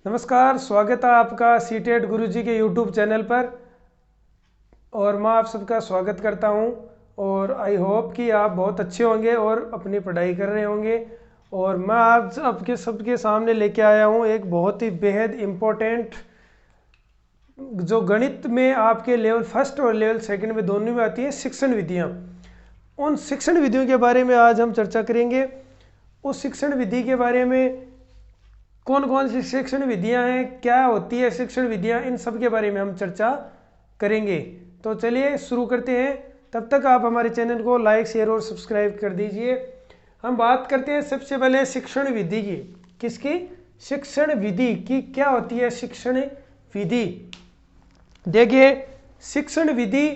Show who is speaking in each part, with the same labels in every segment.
Speaker 1: नमस्कार, स्वागत है आपका सीटेट गुरुजी के यूट्यूब चैनल पर। और मैं आप सबका स्वागत करता हूं और आई होप कि आप बहुत अच्छे होंगे और अपनी पढ़ाई कर रहे होंगे। और मैं आज आपके सबके सामने लेके आया हूं एक बहुत ही बेहद इम्पोर्टेंट, जो गणित में आपके लेवल फर्स्ट और लेवल सेकंड में दोनों में आती है, शिक्षण विधियाँ। उन शिक्षण विधियों के बारे में आज हम चर्चा करेंगे। उस शिक्षण विधि के बारे में कौन कौन सी शिक्षण विधियां हैं, क्या होती है शिक्षण विधियां, इन सब के बारे में हम चर्चा करेंगे। तो चलिए शुरू करते हैं। तब तक आप हमारे चैनल को लाइक, शेयर और सब्सक्राइब कर दीजिए। हम बात करते हैं सबसे पहले शिक्षण विधि की। किसकी? शिक्षण विधि की। क्या होती है शिक्षण विधि? देखिए, शिक्षण विधि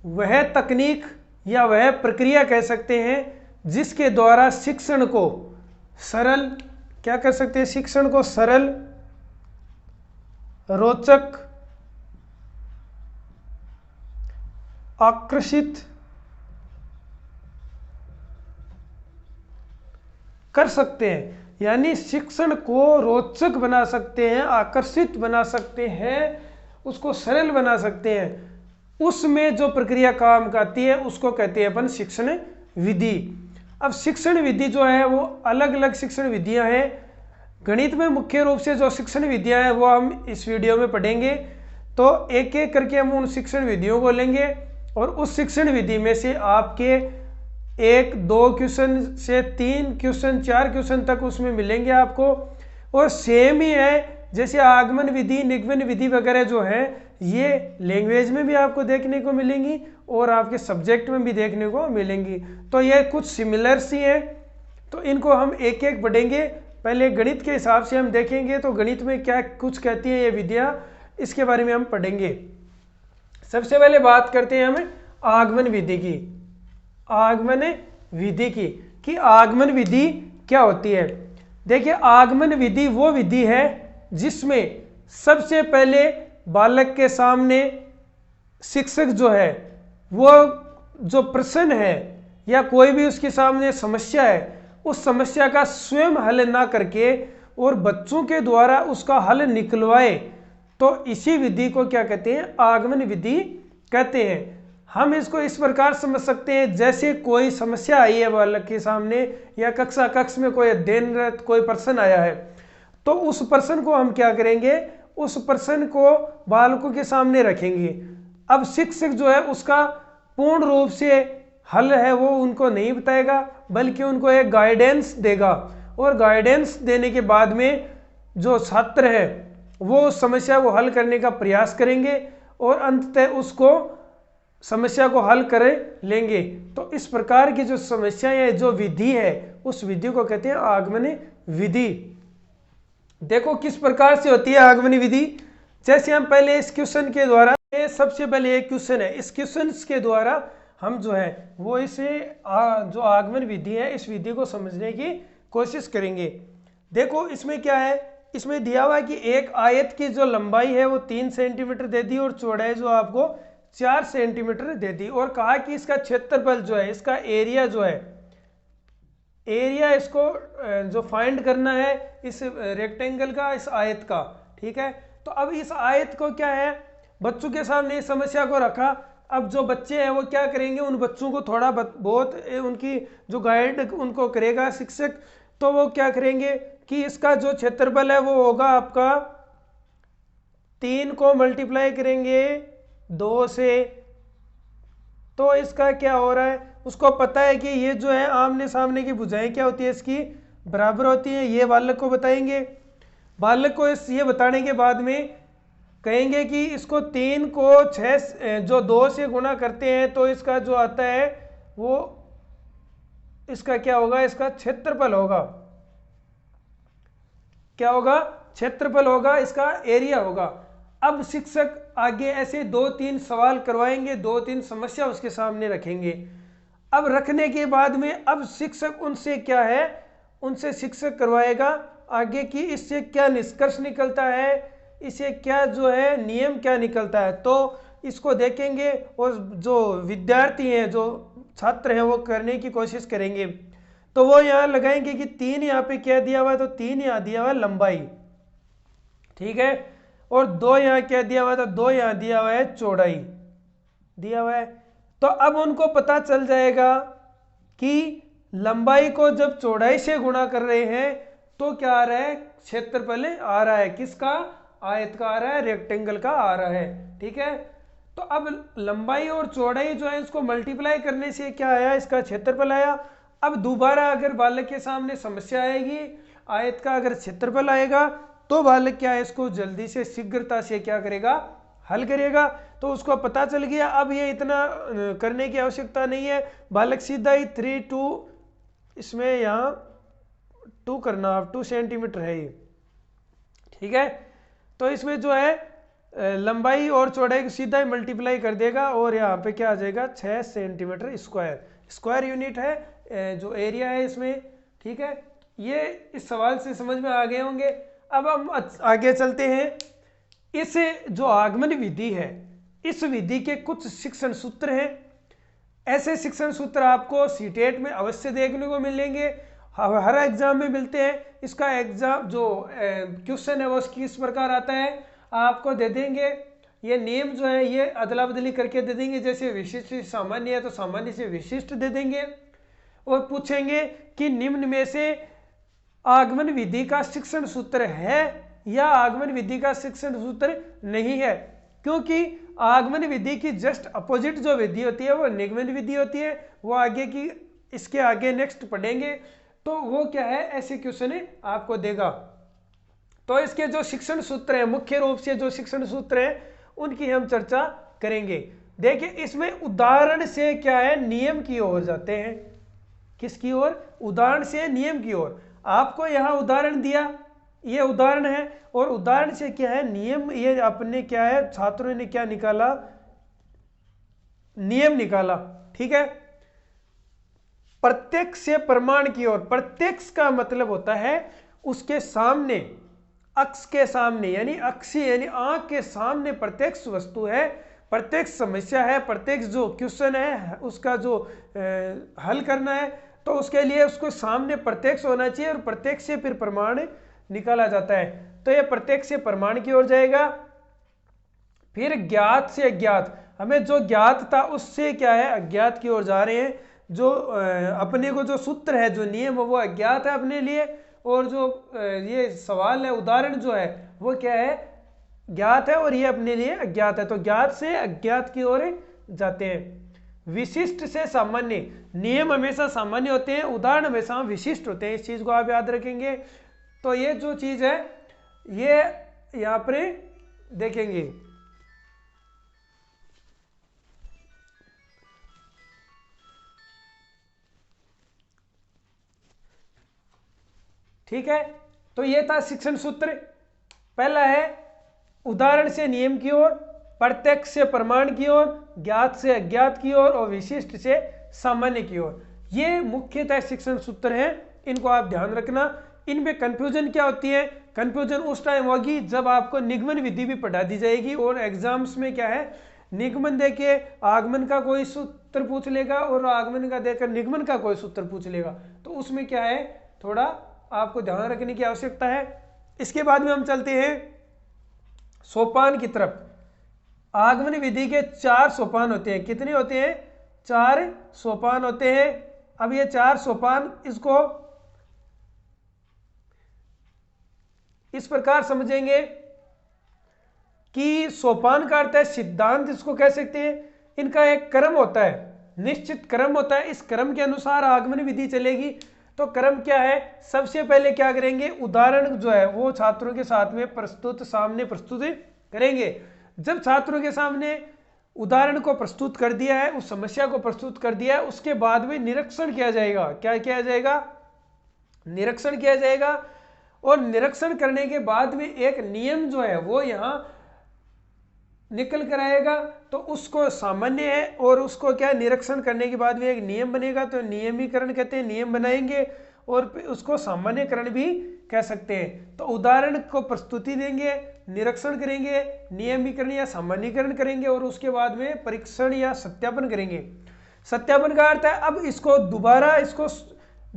Speaker 1: वह तकनीक या वह प्रक्रिया कह सकते हैं जिसके द्वारा शिक्षण को सरल, क्या कर सकते हैं, शिक्षण को सरल, रोचक, आकर्षित कर सकते हैं। यानी शिक्षण को रोचक बना सकते हैं, आकर्षित बना सकते हैं, उसको सरल बना सकते हैं। उसमें जो प्रक्रिया काम करती है उसको कहते हैं अपन शिक्षण विधि। अब शिक्षण विधि जो है वो अलग अलग शिक्षण विधियां हैं। गणित में मुख्य रूप से जो शिक्षण विधियां हैं वो हम इस वीडियो में पढ़ेंगे। तो एक एक करके हम उन शिक्षण विधियों को लेंगे और उस शिक्षण विधि में से आपके 1, 2 क्वेश्चन से 3 क्वेश्चन, 4 क्वेश्चन तक उसमें मिलेंगे आपको। और सेम ही है जैसे आगमन विधि, निगमन विधि वगैरह जो है, ये लैंग्वेज में भी आपको देखने को मिलेंगी और आपके सब्जेक्ट में भी देखने को मिलेंगी। तो ये कुछ सिमिलर सी है, तो इनको हम एक एक पढ़ेंगे। पहले गणित के हिसाब से हम देखेंगे तो गणित में क्या कुछ कहती है ये विधियाँ, इसके बारे में हम पढ़ेंगे। सबसे पहले बात करते हैं हम आगमन विधि की। आगमन विधि की कि आगमन विधि क्या होती है। देखिए, आगमन विधि वो विधि है जिसमें सबसे पहले बालक के सामने शिक्षक जो है वो जो प्रश्न है या कोई भी उसके सामने समस्या है, उस समस्या का स्वयं हल ना करके और बच्चों के द्वारा उसका हल निकलवाए, तो इसी विधि को क्या कहते हैं? आगमन विधि कहते हैं। हम इसको इस प्रकार समझ सकते हैं, जैसे कोई समस्या आई है बालक के सामने या कक्ष में कोई अध्ययनरत कोई पर्सन आया है, तो उस पर्सन को हम क्या करेंगे? उस पर्सन को बालकों के सामने रखेंगे। अब शिक्षक जो है उसका पूर्ण रूप से हल है वो उनको नहीं बताएगा, बल्कि उनको एक गाइडेंस देगा। और गाइडेंस देने के बाद में जो छात्र है वो उस समस्या को हल करने का प्रयास करेंगे और अंततः उसको समस्या को हल कर लेंगे। तो इस प्रकार की जो समस्या है, जो विधि है, उस विधि को कहते हैं आगमन विधि। देखो किस प्रकार से होती है आगमन विधि। जैसे हम पहले इस क्वेश्चन के द्वारा, सबसे पहले एक क्वेश्चन है, इस क्वेश्चन के द्वारा हम जो है वो इसे जो आगमन विधि है इस विधि को समझने की कोशिश करेंगे। देखो इसमें क्या है, इसमें दिया हुआ है कि एक आयत की जो लंबाई है वो 3 सेंटीमीटर दे दी और चौड़ाई जो आपको 4 सेंटीमीटर दे दी, और कहा कि इसका क्षेत्रफल जो है, इसका एरिया जो है, एरिया इसको जो फाइंड करना है इस रेक्टेंगल का, इस आयत का। ठीक है, तो अब इस आयत को क्या है, बच्चों के सामने इस समस्या को रखा। अब जो बच्चे हैं वो क्या करेंगे, उन बच्चों को थोड़ा बहुत उनकी जो गाइड उनको करेगा शिक्षक, तो वो क्या करेंगे कि इसका जो क्षेत्रफल है वो होगा आपका 3 को मल्टीप्लाई करेंगे 2 से, तो इसका क्या हो रहा है, उसको पता है कि ये जो है आमने सामने की भुजाएं क्या होती है, इसकी बराबर होती है। ये बालक को बताएंगे। बालक को ये बताने के बाद में कहेंगे कि इसको 3 को 6 जो 2 से गुणा करते हैं तो इसका जो आता है वो इसका क्या होगा, इसका क्षेत्रफल होगा। क्या होगा? क्षेत्रफल होगा, इसका एरिया होगा। अब शिक्षक आगे ऐसे 2-3 सवाल करवाएंगे, 2-3 समस्या उसके सामने रखेंगे। अब रखने के बाद में अब शिक्षक उनसे क्या है, उनसे शिक्षक करवाएगा आगे कि इससे क्या निष्कर्ष निकलता है, इसे क्या जो है नियम क्या निकलता है। तो इसको देखेंगे और जो विद्यार्थी हैं, जो छात्र हैं, वो करने की कोशिश करेंगे। तो वो यहाँ लगाएंगे कि 3 यहाँ पे क्या दिया हुआ है, तो 3 यहाँ दिया हुआ है लंबाई। ठीक है। और 2 यहाँ क्या दिया हुआ था, 2 यहाँ दिया हुआ है चौड़ाई दिया हुआ है। तो अब उनको पता चल जाएगा कि लंबाई को जब चौड़ाई से गुणा कर रहे हैं तो क्या आ रहा है, क्षेत्रफल आ रहा है, किसका, आयत का आ रहा है, रेक्टेंगल का आ रहा है। ठीक है, तो अब लंबाई और चौड़ाई जो है इसको मल्टीप्लाई करने से क्या आया, इसका क्षेत्रफल आया। अब दोबारा अगर बालक के सामने समस्या आएगी, आयत का अगर क्षेत्रफल आएगा तो बालक क्या है, इसको जल्दी से शीघ्रता से क्या करेगा, हल करेगा। तो उसको पता चल गया, अब ये इतना करने की आवश्यकता नहीं है, बालक सीधा ही 3 2 इसमें यहाँ 2 करना, 2 सेंटीमीटर है ये। ठीक है, तो इसमें जो है लंबाई और चौड़ाई को सीधा ही मल्टीप्लाई कर देगा और यहाँ पे क्या आ जाएगा, 6 सेंटीमीटर स्क्वायर, स्क्वायर यूनिट है जो एरिया है इसमें। ठीक है, ये इस सवाल से समझ में आ गए होंगे। अब हम आगे चलते हैं। इस जो आगमन विधि है, इस विधि के कुछ शिक्षण सूत्र हैं। ऐसे शिक्षण सूत्र आपको सीटेट में अवश्य देखने को मिलेंगे, हर एग्जाम में मिलते हैं। इसका एग्जाम जो क्वेश्चन है वो किस प्रकार आता है, आपको दे देंगे ये नियम जो है, ये अदला बदली करके दे देंगे। जैसे विशिष्ट से सामान्य है तो सामान्य से विशिष्ट दे देंगे और पूछेंगे कि निम्न में से आगमन विधि का शिक्षण सूत्र है या आगमन विधि का शिक्षण सूत्र नहीं है। क्योंकि आगमन विधि की जस्ट अपोजिट जो विधि होती है वो निगमन विधि होती है, वो आगे की इसके आगे नेक्स्ट पढ़ेंगे। तो वो क्या है, ऐसे क्वेश्चन आपको देगा। तो इसके जो शिक्षण सूत्र हैं, मुख्य रूप से जो शिक्षण सूत्र हैं उनकी हम चर्चा करेंगे। देखिए इसमें उदाहरण से क्या है, नियम की ओर जाते हैं। किसकी ओर, उदाहरण से नियम की ओर। आपको यहाँ उदाहरण दिया, ये उदाहरण है, और उदाहरण से क्या है, नियम, ये अपने क्या है, छात्रों ने क्या निकाला, नियम निकाला। ठीक है, प्रत्यक्ष से प्रमाण की ओर। प्रत्यक्ष का मतलब होता है उसके सामने, अक्ष के सामने, यानी अक्षीय यानी आंख के सामने प्रत्यक्ष वस्तु है, प्रत्यक्ष समस्या है, प्रत्यक्ष जो क्वेश्चन है उसका जो हल करना है, तो उसके लिए उसको सामने प्रत्यक्ष होना चाहिए और प्रत्यक्ष से फिर प्रमाण निकाला जाता है। तो ये प्रत्यक्ष से प्रमाण की ओर जाएगा। फिर ज्ञात से अज्ञात, हमें जो ज्ञात था उससे क्या है, अज्ञात की ओर जा रहे हैं। जो अपने को जो सूत्र है, जो नियम है वो अज्ञात है अपने लिए, और जो ये सवाल है, उदाहरण जो है वो क्या है, ज्ञात है और ये अपने लिए अज्ञात है। तो ज्ञात से अज्ञात की ओर जाते हैं। विशिष्ट से सामान्य, नियम हमेशा सामान्य होते हैं, उदाहरण हमेशा विशिष्ट होते हैं, इस चीज को आप याद रखेंगे। तो ये जो चीज है ये यहाँ पर देखेंगे। ठीक है, तो ये था शिक्षण सूत्र। पहला है उदाहरण से नियम की ओर, प्रत्यक्ष से प्रमाण की ओर, ज्ञात से अज्ञात की ओर और विशिष्ट से सामान्य की ओर। ये मुख्यतः शिक्षण सूत्र हैं, इनको आप ध्यान रखना। इनमें कंफ्यूजन क्या होती है, कंफ्यूजन उस टाइम होगी जब आपको निगमन विधि भी पढ़ा दी जाएगी और एग्जाम्स में क्या है, निगमन देके आगमन का कोई सूत्र पूछ लेगा और आगमन का देकर निगमन का कोई सूत्र पूछ लेगा। तो उसमें क्या है, थोड़ा आपको ध्यान रखने की आवश्यकता है। इसके बाद में हम चलते हैं सोपान की तरफ। आगमन विधि के 4 सोपान होते हैं। कितने होते हैं, 4 सोपान होते हैं। अब ये 4 सोपान इसको इस प्रकार समझेंगे कि सोपान का अर्थ है सिद्धांत, इसको कह सकते हैं। इनका एक क्रम होता है, निश्चित क्रम होता है, इस क्रम के अनुसार आगमन विधि चलेगी। तो क्रम क्या है, सबसे पहले क्या करेंगे, उदाहरण जो है वो छात्रों के साथ में सामने प्रस्तुत करेंगे। जब छात्रों के सामने उदाहरण को प्रस्तुत कर दिया है, उस समस्या को प्रस्तुत कर दिया है, उसके बाद में निरीक्षण किया जाएगा। क्या किया जाएगा, निरीक्षण किया जाएगा। और निरीक्षण करने के बाद में एक नियम जो है वो यहाँ निकल कर आएगा, तो उसको सामान्य है, और उसको क्या निरीक्षण करने के बाद में एक नियम बनेगा, तो नियमीकरण कहते हैं, नियम बनाएंगे, और उसको सामान्यकरण भी कह सकते हैं। तो उदाहरण को प्रस्तुति देंगे, निरीक्षण करेंगे, नियमीकरण या सामान्यकरण करेंगे, और उसके बाद में परीक्षण या सत्यापन करेंगे। सत्यापन का अर्थ है अब इसको दोबारा, इसको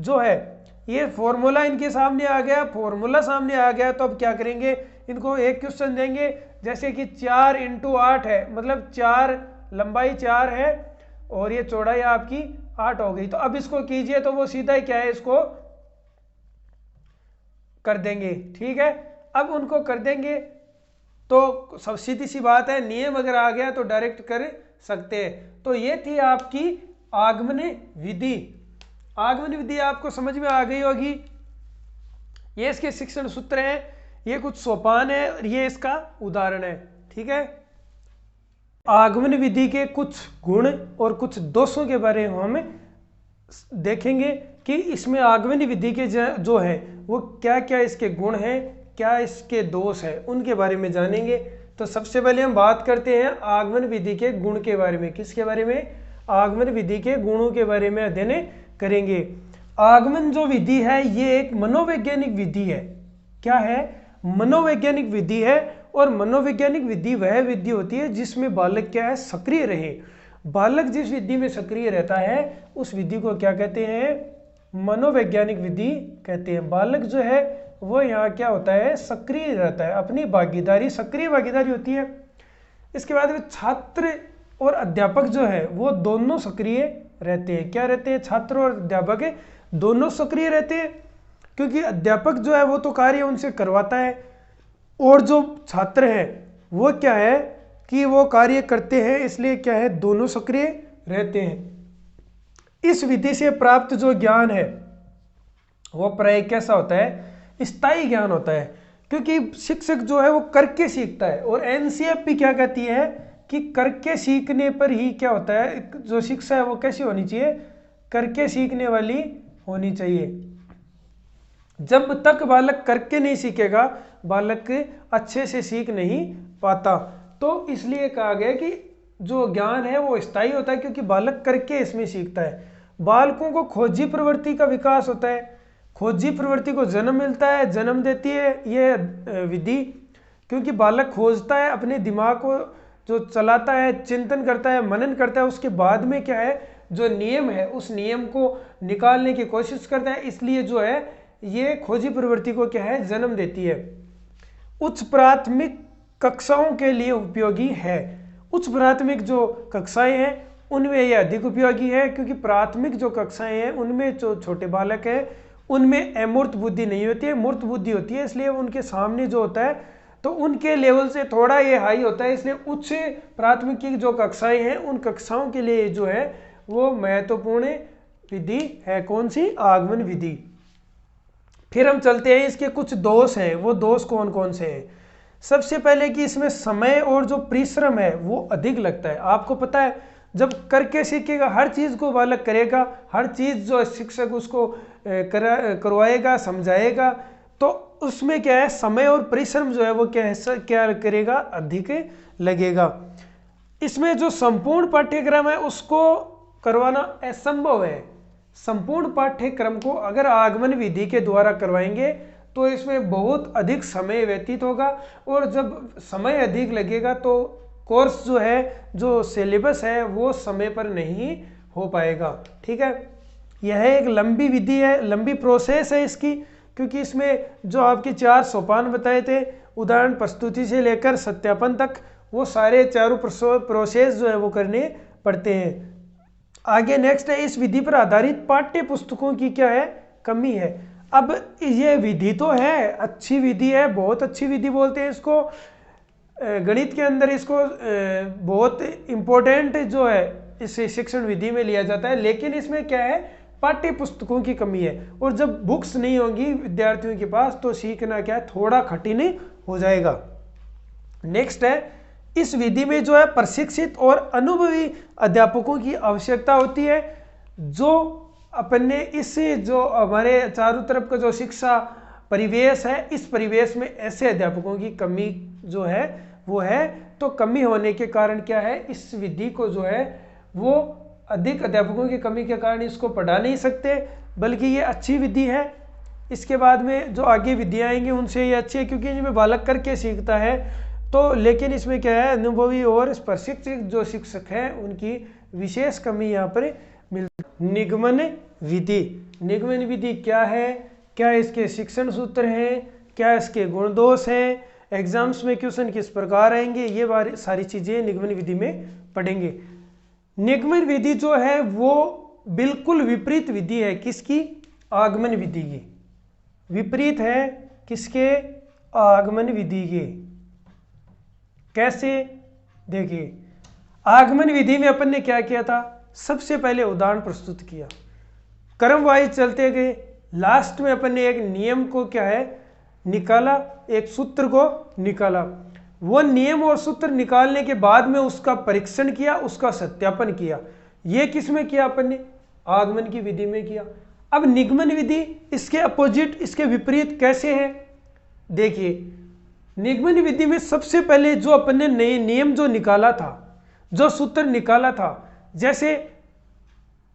Speaker 1: जो है ये फॉर्मूला इनके सामने आ गया, फॉर्मूला सामने आ गया, तो अब क्या करेंगे, इनको एक क्वेश्चन देंगे, जैसे कि 4 × 8 है, मतलब 4 लंबाई 4 है और ये चौड़ाई आपकी 8 हो गई। तो अब इसको कीजिए तो वो सीधा ही क्या है, इसको कर देंगे। ठीक है, अब उनको कर देंगे तो सब सीधी सी बात है, नियम अगर आ गया तो डायरेक्ट कर सकते हैं। तो ये थी आपकी आगमन विधि। आगमन विधि आपको समझ में आ गई होगी। ये इसके शिक्षण सूत्र हैं, ये कुछ सोपान है और ये इसका उदाहरण है। ठीक है, आगमन विधि के कुछ गुण और कुछ दोषों के बारे में हम देखेंगे कि इसमें आगमन विधि के जो है वो क्या क्या इसके गुण हैं, क्या इसके दोष है, उनके बारे में जानेंगे। तो सबसे पहले हम बात करते हैं आगमन विधि के गुण के बारे में। किसके बारे में? आगमन विधि के गुणों के बारे में अध्ययन करेंगे। आगमन जो विधि है ये एक मनोवैज्ञानिक विधि है। क्या है? मनोवैज्ञानिक विधि है। और मनोवैज्ञानिक विधि वह विधि होती है जिसमें बालक क्या है, सक्रिय रहे। बालक जिस विधि में सक्रिय रहता है उस विधि को क्या कहते हैं? मनोवैज्ञानिक विधि कहते हैं। बालक जो है वो यहाँ क्या होता है, सक्रिय रहता है, अपनी भागीदारी, सक्रिय भागीदारी होती है। इसके बाद में छात्र और अध्यापक जो है वो दोनों सक्रिय रहते हैं। क्या रहते हैं? छात्र और अध्यापक दोनों सक्रिय रहते हैं, क्योंकि अध्यापक जो है वो तो कार्य उनसे करवाता है और जो छात्र है वो क्या है कि वो कार्य करते हैं, इसलिए क्या है, दोनों सक्रिय रहते हैं। इस विधि से प्राप्त जो ज्ञान है वो प्राय कैसा होता है, स्थायी ज्ञान होता है, क्योंकि शिक्षक जो है वो करके सीखता है। और एनसीईआरटी क्या कहती है कि करके सीखने पर ही क्या होता है, जो शिक्षा है वो कैसी होनी चाहिए, करके सीखने वाली होनी चाहिए। जब तक बालक करके नहीं सीखेगा बालक अच्छे से सीख नहीं पाता। तो इसलिए कहा गया कि जो ज्ञान है वो स्थायी होता है, क्योंकि बालक करके इसमें सीखता है। बालकों को खोजी प्रवृत्ति का विकास होता है। खोजी प्रवृत्ति को जन्म मिलता है, जन्म देती है ये विधि, क्योंकि बालक खोजता है, अपने दिमाग को जो चलाता है, चिंतन करता है, मनन करता है, उसके बाद में क्या है, जो नियम है उस नियम को निकालने की कोशिश करता है। इसलिए जो है ये खोजी प्रवृत्ति को क्या है, जन्म देती है। उच्च प्राथमिक कक्षाओं के लिए उपयोगी है। उच्च प्राथमिक जो कक्षाएं हैं उनमें यह अधिक उपयोगी है, क्योंकि प्राथमिक जो कक्षाएं हैं उनमें जो छोटे बालक हैं उनमें अमूर्त बुद्धि नहीं होती है, मूर्त बुद्धि होती है। इसलिए उनके सामने जो होता है तो उनके लेवल से थोड़ा ये हाई होता है। इसलिए उच्च प्राथमिक की जो कक्षाएं हैं उन कक्षाओं के लिए जो है वो महत्वपूर्ण विधि है। कौन सी? आगमन विधि। फिर हम चलते हैं, इसके कुछ दोष हैं। वो दोष कौन कौन से हैं? सबसे पहले कि इसमें समय और जो परिश्रम है वो अधिक लगता है। आपको पता है जब करके सीखेगा, हर चीज़ को बालक करेगा, हर चीज़ जो शिक्षक उसको करवाएगा, समझाएगा, तो उसमें क्या है, समय और परिश्रम जो है वो क्या करेगा, अधिक लगेगा। इसमें जो संपूर्ण पाठ्यक्रम है उसको करवाना असंभव है। संपूर्ण पाठ्यक्रम को अगर आगमन विधि के द्वारा करवाएंगे तो इसमें बहुत अधिक समय व्यतीत होगा, और जब समय अधिक लगेगा तो कोर्स जो है, जो सिलेबस है वो समय पर नहीं हो पाएगा। ठीक है, यह एक लंबी विधि है, लंबी प्रोसेस है इसकी, क्योंकि इसमें जो आपके 4 सोपान बताए थे, उदाहरण प्रस्तुति से लेकर सत्यापन तक, वो सारे चारों प्रोसेस जो है वो करने पड़ते हैं। आगे नेक्स्ट है, इस विधि पर आधारित पाठ्य पुस्तकों की क्या है, कमी है। अब ये विधि तो है, अच्छी विधि है, बहुत अच्छी विधि बोलते हैं इसको, गणित के अंदर इसको बहुत इम्पोर्टेंट जो है इस शिक्षण विधि में लिया जाता है। लेकिन इसमें क्या है, पाठ्य पुस्तकों की कमी है, और जब बुक्स नहीं होंगी विद्यार्थियों के पास तो सीखना क्या है, थोड़ा कठिन हो जाएगा। नेक्स्ट है, इस विधि में जो है प्रशिक्षित और अनुभवी अध्यापकों की आवश्यकता होती है, जो अपने इस जो हमारे चारों तरफ का जो शिक्षा परिवेश है, इस परिवेश में ऐसे अध्यापकों की कमी जो है वो है। तो कमी होने के कारण क्या है, इस विधि को जो है वो अधिक अध्यापकों की कमी के कारण इसको पढ़ा नहीं सकते, बल्कि ये अच्छी विधि है। इसके बाद में जो आगे विधियाँ आएंगी उनसे ये अच्छी है, क्योंकि इनमें बालक करके सीखता है। तो लेकिन इसमें क्या है, अनुभवी और प्रशिक्षित जो शिक्षक हैं उनकी विशेष कमी यहाँ पर मिलती। निगमन विधि। निगमन विधि क्या है, क्या इसके शिक्षण सूत्र हैं, क्या इसके गुण दोष हैं, एग्जाम्स में क्वेश्चन किस प्रकार आएंगे, ये सारी चीजें निगमन विधि में पढ़ेंगे। निगमन विधि जो है वो बिल्कुल विपरीत विधि है किसकी, आगमन विधि की। विपरीत है किसके, आगमन विधि के। कैसे, देखिए आगमन विधि में अपन ने क्या किया था, सबसे पहले उदाहरण प्रस्तुत किया, क्रम वाइज चलते गए, लास्ट में अपन ने एक नियम को क्या है निकाला, एक सूत्र को निकाला। वो नियम और सूत्र निकालने के बाद में उसका परीक्षण किया, उसका सत्यापन किया। ये किस में किया अपन ने, आगमन की विधि में किया। अब निगमन विधि इसके अपोजिट, इसके विपरीत कैसे है, देखिए निगमन विधि में सबसे पहले जो अपन ने नए नियम जो निकाला था, जो सूत्र निकाला था, जैसे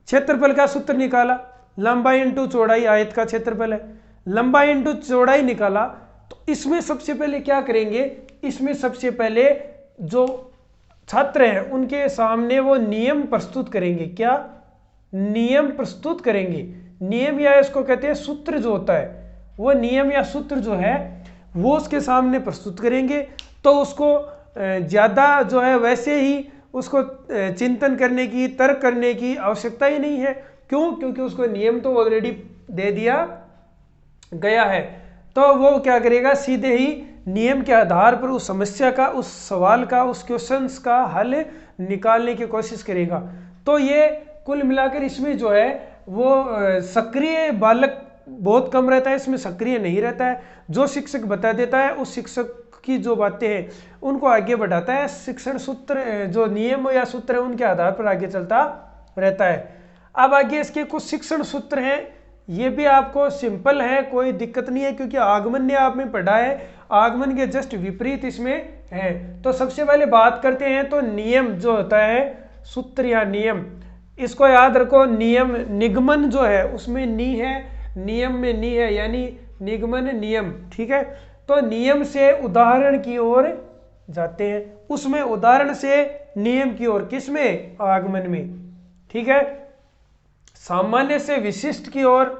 Speaker 1: क्षेत्रफल का सूत्र निकाला, लंबाई इंटू चौड़ाई, आयत का क्षेत्रफल है, लंबाई इंटू चौड़ाई निकाला, तो इसमें सबसे पहले क्या करेंगे, इसमें सबसे पहले जो छात्र हैं उनके सामने वो नियम प्रस्तुत करेंगे। क्या नियम प्रस्तुत करेंगे, नियम या इसको कहते हैं सूत्र जो होता है, वो नियम या सूत्र जो है वो उसके सामने प्रस्तुत करेंगे। तो उसको ज़्यादा जो है वैसे ही उसको चिंतन करने की, तर्क करने की आवश्यकता ही नहीं है। क्यों, क्योंकि उसको नियम तो ऑलरेडी दे दिया गया है। तो वो क्या करेगा, सीधे ही नियम के आधार पर उस समस्या का, उस सवाल का, उस क्वेश्चंस का हल निकालने की कोशिश करेगा। तो ये कुल मिलाकर इसमें जो है वो सक्रिय बालक बहुत कम रहता है, इसमें सक्रिय नहीं रहता है। जो शिक्षक बता देता है उस शिक्षक की जो बातें हैं उनको आगे बढ़ाता है, शिक्षण सूत्र जो नियम या सूत्र है उनके आधार पर आगे चलता रहता है। अब आगे इसके कुछ शिक्षण सूत्र हैं, ये भी आपको सिंपल है, कोई दिक्कत नहीं है, क्योंकि आगमन ने आप में पढ़ा है, आगमन के जस्ट विपरीत इसमें है। तो सबसे पहले बात करते हैं, तो नियम जो होता है, सूत्र या नियम, इसको याद रखो। नियम, निगमन जो है उसमें नी है, नियम में नी है, यानी निगमन नियम, ठीक है। तो नियम से उदाहरण की ओर जाते हैं, उसमें उदाहरण से नियम की ओर, किसमें, आगमन में, ठीक है। सामान्य से विशिष्ट की ओर,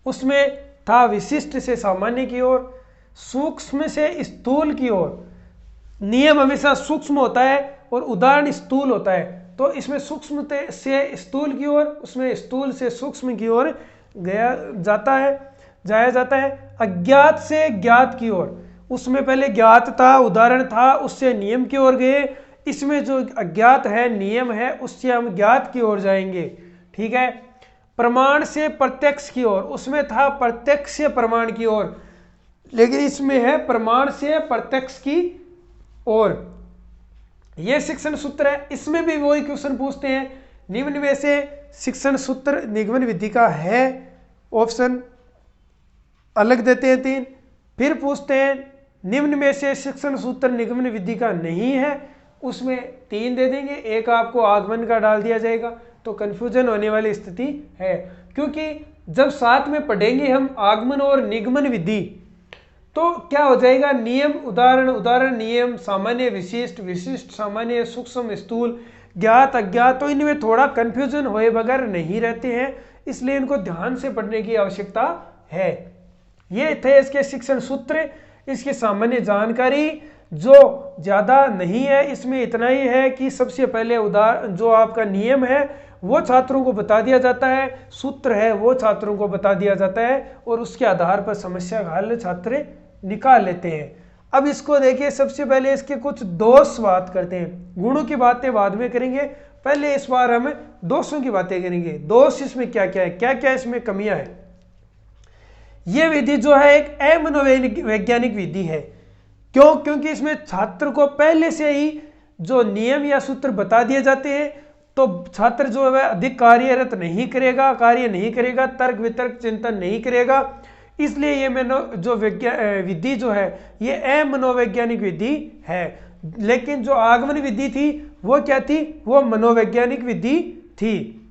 Speaker 1: उसमें था विशिष्ट से सामान्य की ओर, सूक्ष्म से स्थूल की ओर। नियम हमेशा सूक्ष्म होता है और उदाहरण स्थूल होता है, तो इसमें सूक्ष्म से स्थूल की ओर, उसमें स्थूल से सूक्ष्म की ओर जाया जाता है। अज्ञात से ज्ञात की ओर, उसमें पहले ज्ञात था, उदाहरण था, उससे नियम की ओर गए। इसमें जो अज्ञात है, नियम है, उससे हम ज्ञात की ओर जाएंगे, ठीक है। प्रमाण से प्रत्यक्ष की ओर, उसमें था प्रत्यक्ष से प्रमाण की ओर, लेकिन इसमें है प्रमाण से प्रत्यक्ष की ओर। यह शिक्षण सूत्र है, इसमें भी वही क्वेश्चन पूछते हैं। निम्न में से शिक्षण सूत्र निगमन विधि का है, ऑप्शन अलग देते हैं 3। फिर पूछते हैं निम्न में से शिक्षण सूत्र निगमन विधि का नहीं है, उसमें 3 दे देंगे, एक आपको आगमन का डाल दिया जाएगा। तो कन्फ्यूजन होने वाली स्थिति है, क्योंकि जब साथ में पढ़ेंगे हम आगमन और निगमन विधि, तो क्या हो जाएगा, नियम उदाहरण, उदाहरण नियम, सामान्य विशिष्ट, विशिष्ट सामान्य, सूक्ष्म स्थूल, ज्ञात अज्ञात, तो इनमें थोड़ा कन्फ्यूजन होए बगैर नहीं रहते हैं, इसलिए इनको ध्यान से पढ़ने की आवश्यकता है। ये थे इसके शिक्षण सूत्र, इसकी सामान्य जानकारी जो ज़्यादा नहीं है, इसमें इतना ही है कि सबसे पहले जो आपका नियम है वो छात्रों को बता दिया जाता है, सूत्र है वो छात्रों को बता दिया जाता है, और उसके आधार पर समस्या का हल छात्र निकाल लेते हैं। अब इसको देखिए, सबसे पहले इसके कुछ दोष बात करते हैं, गुणों की बातें बाद में करेंगे, पहले इस बार हम दोषों की बातें करेंगे। दोष इसमें क्या क्या है, क्या क्या इसमें कमियां हैं। यह विधि जो है एक अमनोवैज्ञानिक विधि है। क्यों, क्योंकि इसमें छात्र को पहले से ही जो नियम या सूत्र बता दिए जाते हैं, तो छात्र जो है अधिक कार्यरत नहीं करेगा, तर्क वितर्क चिंतन नहीं करेगा। इसलिए ये विधि जो है ये अमनोवैज्ञानिक विधि है। लेकिन जो आगमन विधि थी वो क्या थी, वो मनोवैज्ञानिक विधि थी।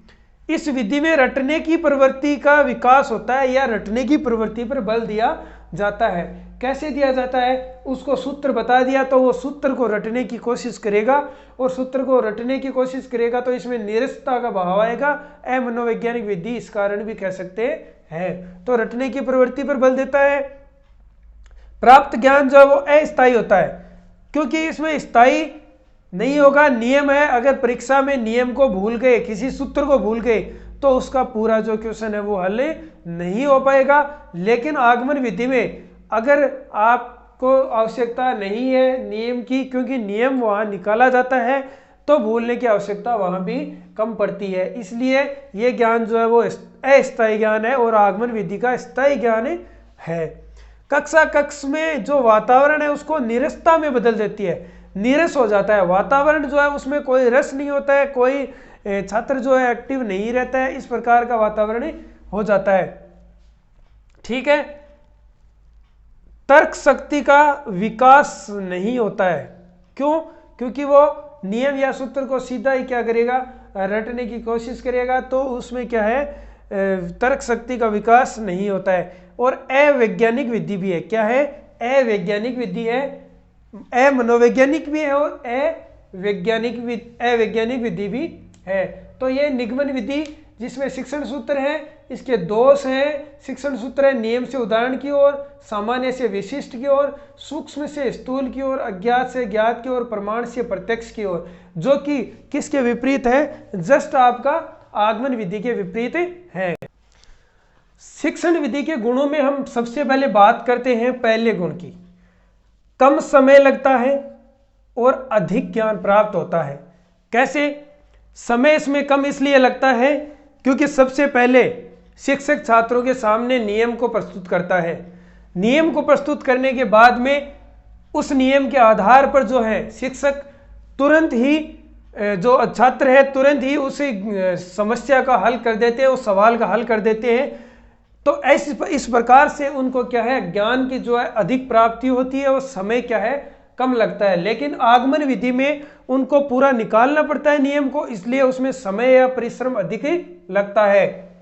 Speaker 1: इस विधि में रटने की प्रवृत्ति का विकास होता है, या रटने की प्रवृत्ति पर बल दिया जाता है। कैसे दिया जाता है, उसको सूत्र बता दिया तो वो सूत्र को रटने की कोशिश करेगा, और सूत्र को रटने की कोशिश करेगा तो इसमें निरस्तता का भाव आएगा। अमनोवैज्ञानिक विधि इस कारण भी कह सकते हैं। तो रटने की प्रवृत्ति पर बल देता है। प्राप्त ज्ञान जो है वो अस्थायी होता है, क्योंकि इसमें स्थायी नहीं होगा। नियम है, अगर परीक्षा में नियम को भूल गए, किसी सूत्र को भूल गए, तो उसका पूरा जो क्वेश्चन है वो हल नहीं हो पाएगा। लेकिन आगमन विधि में अगर आपको आवश्यकता नहीं है नियम की, क्योंकि नियम वहाँ निकाला जाता है, तो भूलने की आवश्यकता वहाँ भी कम पड़ती है। इसलिए ये ज्ञान जो है वो अस्थायी ज्ञान है और आगमन विधि का स्थायी ज्ञान है। कक्षा कक्ष में जो वातावरण है उसको नीरसता में बदल देती है, नीरस हो जाता है वातावरण जो है, उसमें कोई रस नहीं होता है, कोई छात्र जो है एक्टिव नहीं रहता है, इस प्रकार का वातावरण हो जाता है। ठीक है। तर्क शक्ति का विकास नहीं होता है। क्यों? क्योंकि वो नियम या सूत्र को सीधा ही क्या करेगा, रटने की कोशिश करेगा, तो उसमें क्या है, तर्क शक्ति का विकास नहीं होता है। और अवैज्ञानिक विधि भी है। क्या है? अवैज्ञानिक विधि है, अमनोवैज्ञानिक भी है और अवैज्ञानिक विधि भी है। तो ये निगमन विधि जिसमें शिक्षण सूत्र है, इसके दोष हैं। शिक्षण सूत्र है नियम से उदाहरण की ओर, सामान्य से विशिष्ट की ओर, सूक्ष्म से स्थूल की ओर, अज्ञात से ज्ञात की ओर, प्रमाण से प्रत्यक्ष की ओर, जो कि किसके विपरीत है? जस्ट आपका आगमन विधि के विपरीत है। शिक्षण विधि के गुणों में हम सबसे पहले बात करते हैं पहले गुण की। कम समय लगता है और अधिक ज्ञान प्राप्त होता है। कैसे? समय इसमें कम इसलिए लगता है क्योंकि सबसे पहले शिक्षक छात्रों के सामने नियम को प्रस्तुत करता है। नियम को प्रस्तुत करने के बाद में उस नियम के आधार पर जो है शिक्षक तुरंत ही, जो छात्र है तुरंत ही उस समस्या का हल कर देते हैं, उस सवाल का हल कर देते हैं। तो इस प्रकार से उनको क्या है, ज्ञान की जो है अधिक प्राप्ति होती है और समय क्या है, कम लगता है। लेकिन आगमन विधि में उनको पूरा निकालना पड़ता है नियम को, इसलिए उसमें समय या परिश्रम अधिक लगता है।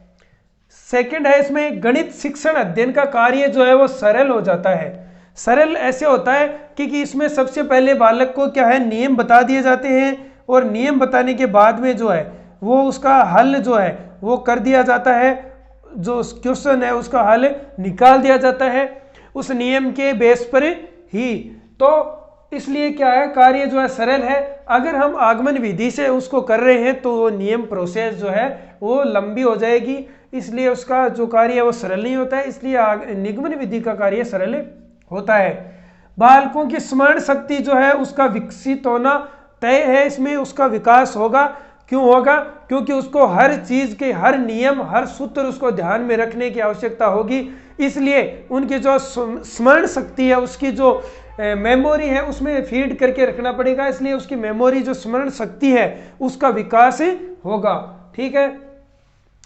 Speaker 1: सेकंड है इसमें गणित शिक्षण अध्ययन का कार्य जो है वो सरल हो जाता है। सरल ऐसे होता है कि इसमें सबसे पहले बालक को क्या है, नियम बता दिए जाते हैं और नियम बताने के बाद में जो है वो उसका हल जो है वो कर दिया जाता है, जो क्वेश्चन है उसका हल निकाल दिया जाता है उस नियम के बेस पर ही। तो इसलिए क्या है, कार्य जो है सरल है। अगर हम आगमन विधि से उसको कर रहे हैं तो वो नियम प्रोसेस जो है वो लंबी हो जाएगी, इसलिए उसका जो कार्य है वो सरल नहीं होता है, इसलिए निगमन विधि का कार्य सरल होता है। बालकों की स्मरण शक्ति जो है उसका विकसित होना तय है, इसमें उसका विकास होगा। क्यों होगा? क्योंकि उसको हर चीज के, हर नियम, हर सूत्र उसको ध्यान में रखने की आवश्यकता होगी, इसलिए उनकी जो स्मरण शक्ति है, उसकी जो मेमोरी है उसमें फीड करके रखना पड़ेगा, इसलिए उसकी मेमोरी जो स्मरण शक्ति है उसका विकास होगा। ठीक है।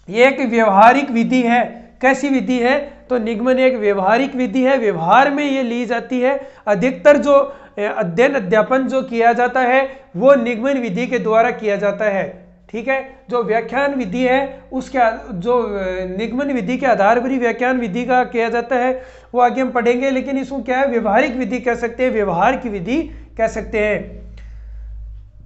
Speaker 1: ये एक व्यवहारिक विधि है। कैसी विधि है? तो निगमन एक व्यवहारिक विधि है, व्यवहार में ये ली जाती है। अधिकतर जो अध्ययन अध्यापन जो किया जाता है वो निगमन विधि के द्वारा किया जाता है। ठीक है। जो व्याख्यान विधि है उसके जो निगमन विधि के आधार पर ही व्याख्यान विधि का किया जाता है, वो आगे हम पढ़ेंगे। लेकिन इसको क्या है, व्यवहारिक विधि कह सकते हैं, व्यवहार की विधि कह सकते हैं।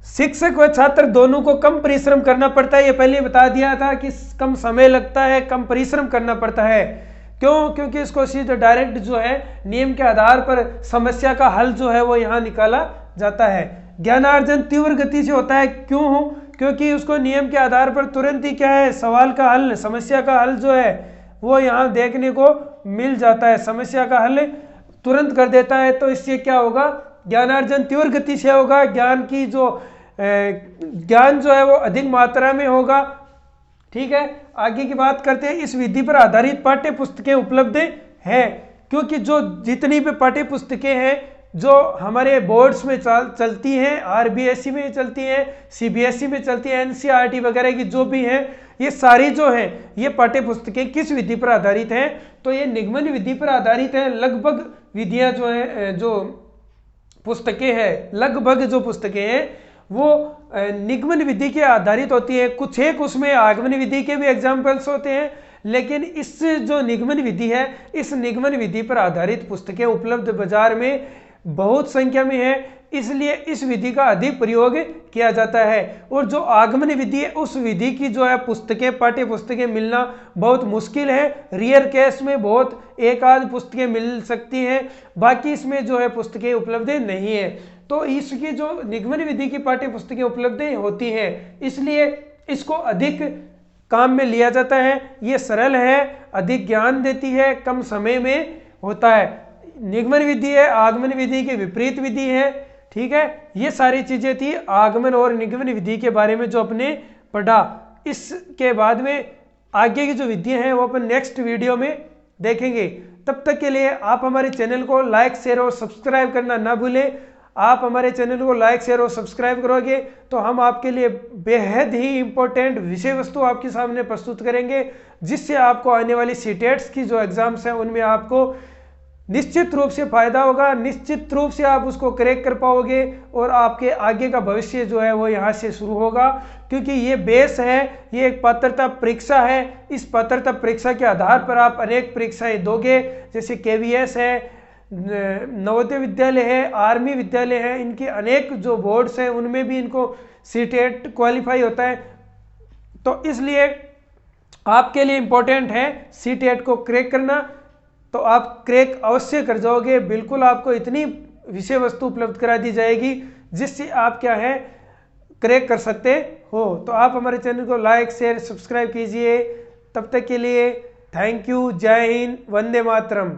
Speaker 1: शिक्षक व छात्र दोनों को कम परिश्रम करना पड़ता है, ये पहले बता दिया था कि कम समय लगता है, कम परिश्रम करना पड़ता है। क्यों? क्योंकि इसको सीधे डायरेक्ट जो है नियम के आधार पर समस्या का हल जो है वो यहाँ निकाला जाता है। ज्ञानार्जन तीव्र गति से होता है। क्यों? क्योंकि उसको नियम के आधार पर तुरंत ही क्या है, सवाल का हल, समस्या का हल जो है वो यहाँ देखने को मिल जाता है, समस्या का हल तुरंत कर देता है। तो इससे क्या होगा, ज्ञानार्जन तीव्र गति से होगा, ज्ञान जो है वो अधिक मात्रा में होगा। ठीक है। आगे की बात करते हैं। इस विधि पर आधारित पाठ्य पुस्तकें उपलब्ध हैं, क्योंकि जो जितनी भी पाठ्य पुस्तकें हैं जो हमारे बोर्ड्स में चलती हैं, आरबीएसई में चलती हैं, सीबीएसई में चलती हैं, एनसीईआरटी वगैरह की जो भी हैं, ये सारी जो हैं ये पाठ्य पुस्तकें किस विधि पर आधारित हैं? तो ये निगमन विधि पर आधारित है। लगभग विधियां जो हैं, जो पुस्तकें हैं, लगभग जो पुस्तकें हैं वो निगमन विधि के आधारित होती है। कुछ एक उसमें आगमन विधि के भी एग्जाम्पल्स होते हैं, लेकिन इस जो निगमन विधि है, इस निगमन विधि पर आधारित पुस्तकें उपलब्ध बाजार में बहुत संख्या में है। इसलिए इस विधि का अधिक प्रयोग किया जाता है। और जो आगमन विधि है उस विधि की जो है पुस्तकें, पाठ्य पुस्तकें मिलना बहुत मुश्किल है। रियर केस में बहुत एक आध पुस्तकें मिल सकती हैं, बाकी इसमें जो है पुस्तकें उपलब्ध नहीं है। तो इसकी जो निगमन विधि की पाठ्य पुस्तकें उपलब्ध होती हैं, इसलिए इसको अधिक काम में लिया जाता है। ये सरल है, अधिक ज्ञान देती है, कम समय में होता है। निगमन विधि है आगमन विधि के विपरीत विधि है। ठीक है, ये सारी चीजें थी आगमन और निगमन विधि के बारे में जो अपने पढ़ा। इसके बाद में आगे की जो विधियां हैं वो अपन नेक्स्ट वीडियो में देखेंगे। तब तक के लिए आप हमारे चैनल को लाइक, शेयर और सब्सक्राइब करना ना भूलें। आप हमारे चैनल को लाइक, शेयर और सब्सक्राइब करोगे तो हम आपके लिए बेहद ही इंपॉर्टेंट विषय वस्तु आपके सामने प्रस्तुत करेंगे, जिससे आपको आने वाली सीटेट्स की जो एग्जाम्स हैं उनमें आपको निश्चित रूप से फायदा होगा, निश्चित रूप से आप उसको क्रैक कर पाओगे और आपके आगे का भविष्य जो है वो यहाँ से शुरू होगा। क्योंकि ये बेस है, ये एक पात्रता परीक्षा है। इस पात्रता परीक्षा के आधार पर आप अनेक परीक्षाएं दोगे, जैसे KVS है, नवोदय विद्यालय है, आर्मी विद्यालय है, इनके अनेक जो बोर्ड्स हैं उनमें भी इनको सीटेट क्वालिफाई होता है। तो इसलिए आपके लिए इम्पोर्टेंट है सीटेट को क्रैक करना। तो आप क्रैक अवश्य कर जाओगे, बिल्कुल आपको इतनी विषय वस्तु उपलब्ध करा दी जाएगी जिससे आप क्या है क्रैक कर सकते हो। तो आप हमारे चैनल को लाइक, शेयर, सब्सक्राइब कीजिए। तब तक के लिए थैंक यू, जय हिंद, वंदे मातरम।